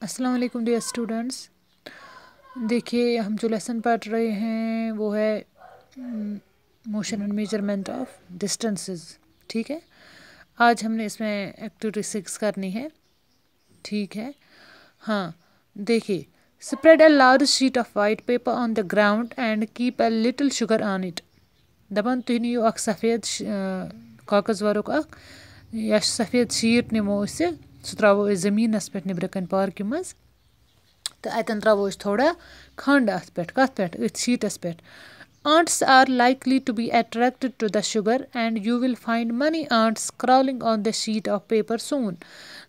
अस्सलाम वालेकुम dear students. देखिए हम जो लेसन पढ़ रहे हैं वो है motion and measurement of distances. ठीक है, आज हमने इसमें एक्टिविटी 6 करनी है। ठीक है, हाँ देखिए, spread a large sheet of white paper on the ground and keep a little sugar on it. दपान तुम नियो अख सफ़ेद कागज वर्क अख या सफ़ेद शीट निमो सह त्रो जमीनस पे निबर कन पार्क मज तो अतन त्रो थोड़ा खंड अत पे कत पे शीटस पे। Ants are likely to be attracted to the sugar and you will find many ants crawling on the sheet of paper soon.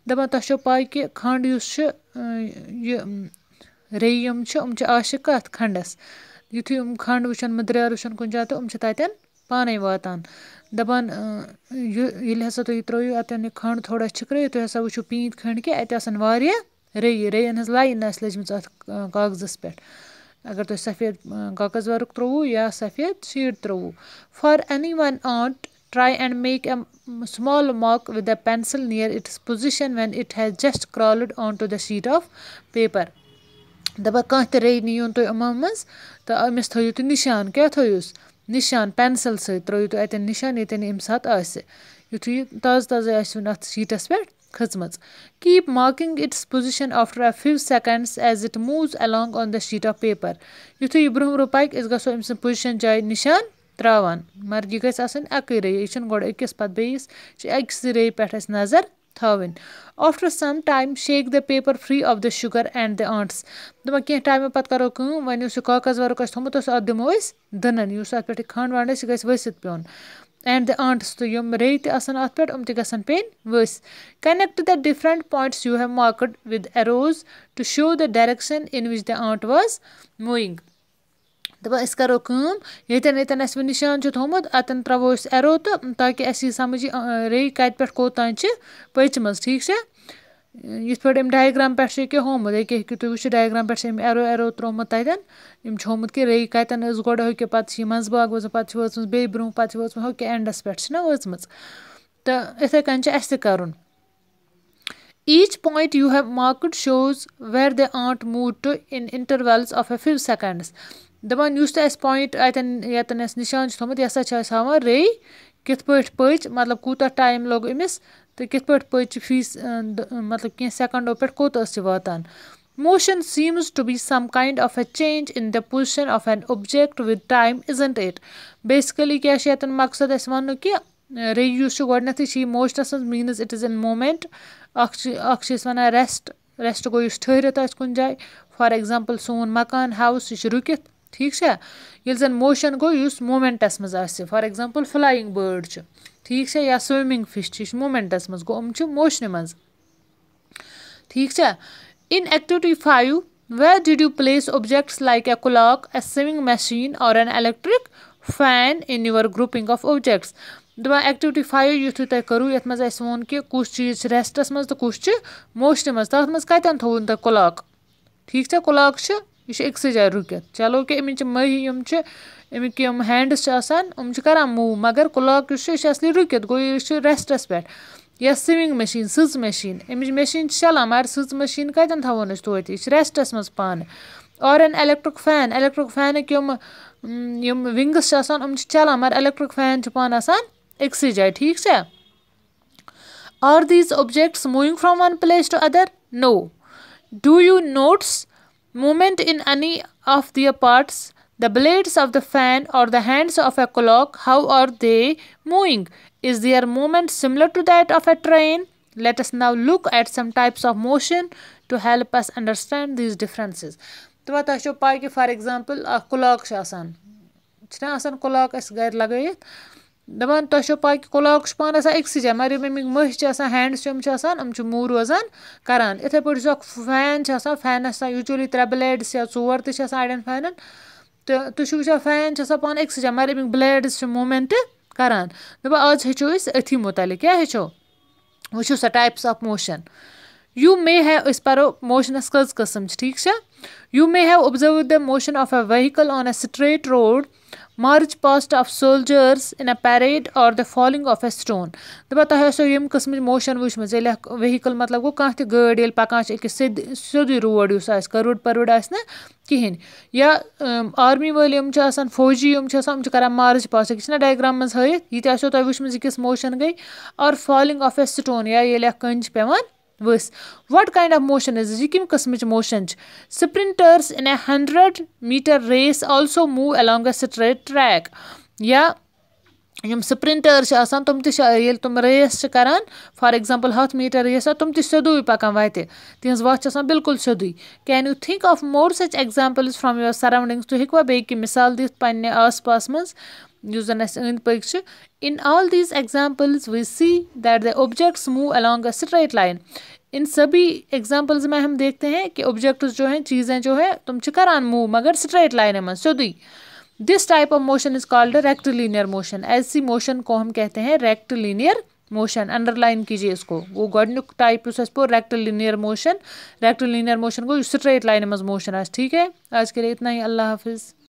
दपा तह पाई कि खंड रेयम आशिक कत खंडस युथु खंड वुचन मदरियार वुचन कुन जाए तो ततन पाने वातान दपान ये हसा तुम त्रो अतन खंड थोड़ा छिक्र तुम हसा वो पीत खंड कि अतन रेयन हज लाइन लजम अत कागजस पे। अगर तुम सफ़ेद कागज वर्क त्रो या सफ़ेद शीट त्रो फॉर एनी वन आंट try and make a small mark with a pencil near its position when it has just crawled onto the sheet of paper. दपा कह तो रे नीन तुम यमो मज तो अमिस थो तुम निशान क्या थोस निशान पेंसिल सो तुम अतन निशान ये अम सात युथु ताज़ ताज़ अत शीटस पे खचमच। Keep marking its position after a few seconds as it moves along on the sheet of paper. युथु यह ब्रोह ब्रोह पक अस गो अम पोजिशन जाए निशान त्रावान मगर यह गई अक रे यह गोड़ अकिस पत बेस अकिस रे पे नजर थवन। After some time shake the paper free of the sugar and the ants. दपा कह टाइम पत करो वन कागज वर्क थोमुत अत दिमो दनन युस अत पे खंड वंड यह गई वसित पेन and the ants तो यम रे तन अत पे ते गसन पेन वस। Connect the different points you have marked with arrows to show the direction in which the ant was moving. दपा अस करो यतन यतन वो निशान थोमुत अतन त्रो एरो तो ताकि अस समझ रे कत पे कोतान पचम। ठीक है, ये पे डायग्राम पे यह होमुत ये तुम वो डायग्राम पे एरो एरो त्रोमुत तथन होमुत कि रे कतन गोड़ होके पे मंजबाग वो पे वचम बे ब्रोह पे वचम होके एंडस पे वचम तो इथे कन अस कर। Each point you have marked shows where the ant moved to in intervals of a few seconds. दपान युस तो पॉइंट अतन यतन निशान थोमुत यह हावान रे कित पच मतलब कूता टाइम लोग अमिस तो कित पच फीस मतलब कह सेकंडों पे कोत वातान। Motion seems to be some kind of a change in the position of an object with time, isn't it? Basically क्या यतन मकसद वन कि रे युस गोडनथी मोशनस means it is in moment वन रेस्ट रेस्ट गो ठहरत कुन जाए फॉर एग्जाम्पल सोन मकान हाउस यह रुकित। ठीक है, ये जन मोशन गो मोमेंटस मज फॉर एग्जाम्पल फ्लाइंग बर्ड ठीक है या स्विमिंग फिश मोमेंटस मज गो मोशन मज। ठीक है, in activity 5 where did you place objects like a clock, a sewing machine or an electric fan in your grouping of objects? दपा activity 5 युथु तुम करू ये मज वो कि कुछ चीज रेस्टस मज तो कुछ मोशन मज तथ मज कतन थोन तुम क्लॉक। ठीक है, क्लॉक यह अक्स जाए रुकित चलो कि अमिच मही अमिक यम हैंड्स कर मूव मगर क्लॉक असली रुकित गो यह रेस्टस पे। या स्विंग मशीन सज मशीन अमिच मशीन चलान मगर सज मशीन कतन थवन तोत यह रेस्टस मज पान। और एन इलेक्ट्रिक फैन यम विंग्स चलान मगर इलेक्ट्रिक फैन पान अक्स जाए। ठीक है, are these objects moving from one place to other? No. Do you notes movement in any of their parts? The blades of the fan or the hands of a clock, how are they moving? Is their movement similar to that of a train? Let us now look at some types of motion to help us understand these differences. तो तुम पाई कि for example clock clock घर लगत दपान तुम पाई कि clock पान अक्स जाए मगर अमिक मह हैंड्स मूव रोजान करान। इथे पे फैन फैनस यूजली 3 ब्लेड्स या 4 अड़न फैनन तो तुम वो फैन पान अक्स जाए मगर अमिक ब्लेड्स मूवमेंट करान। दपा आज हेचो अथी मुतल क्या हेचो वो सा types of motion. You may have पो मोशनस कज कस्म। ठीक है, you may have observe the motion of a vehicle on a straight road march past of soldiers in a parade or the falling of a stone. दपा तह आसो यम किस्म motion वुचमज येले vehicle मतलब गो कांह त गाड़ी येल पकान छ एकि सिद्ध रोड युस आस करोड़ परवड़ आस ना किहिन या आर्मी वाले यम छ आसान फौजी यम छ आसान करा मार्च पास किस ना डायग्राम मज हयत ये आसो तह वुचमज किस मोशन गई और falling of a stone या येले कंज पेवान वस. What kind of motion is this? Kim qismich motion. Sprinters in a 100-meter race also move along a straight track. या यम स्प्रिंटर छ आसान तुम ति येल तुम रेस छ करान फॉर एग्जांपल 100 मीटर रेस तुम ति सदुई पकान वाते तिहंस वाच आसान बिल्कुल सदुई. Can you think of more such examples from your surroundings तो हेकवा बे कि मिसाल दित पन्ने आसपास मज युस जन अस अंद पक छ. In all these examples we see that the objects move along a straight line. इन सभी एग्जाम्पल्स में हम देखते हैं कि ऑब्जेक्ट्स जो हैं चीज़ें जो है तुम करान मूव मगर स्ट्रेट लाइन में सदी. This type of motion is called rectilinear motion. ऐसी मोशन को हम कहते हैं रेक्टिलिनियर मोशन. अंडरलाइन कीजिए इसको. वो गॉडनुक type rectilinear motion. Rectilinear motion को स्ट्रेट लाइन में मोशन आज. ठीक है, आज के लिए इतना ही. अल्लाह हाफिज़.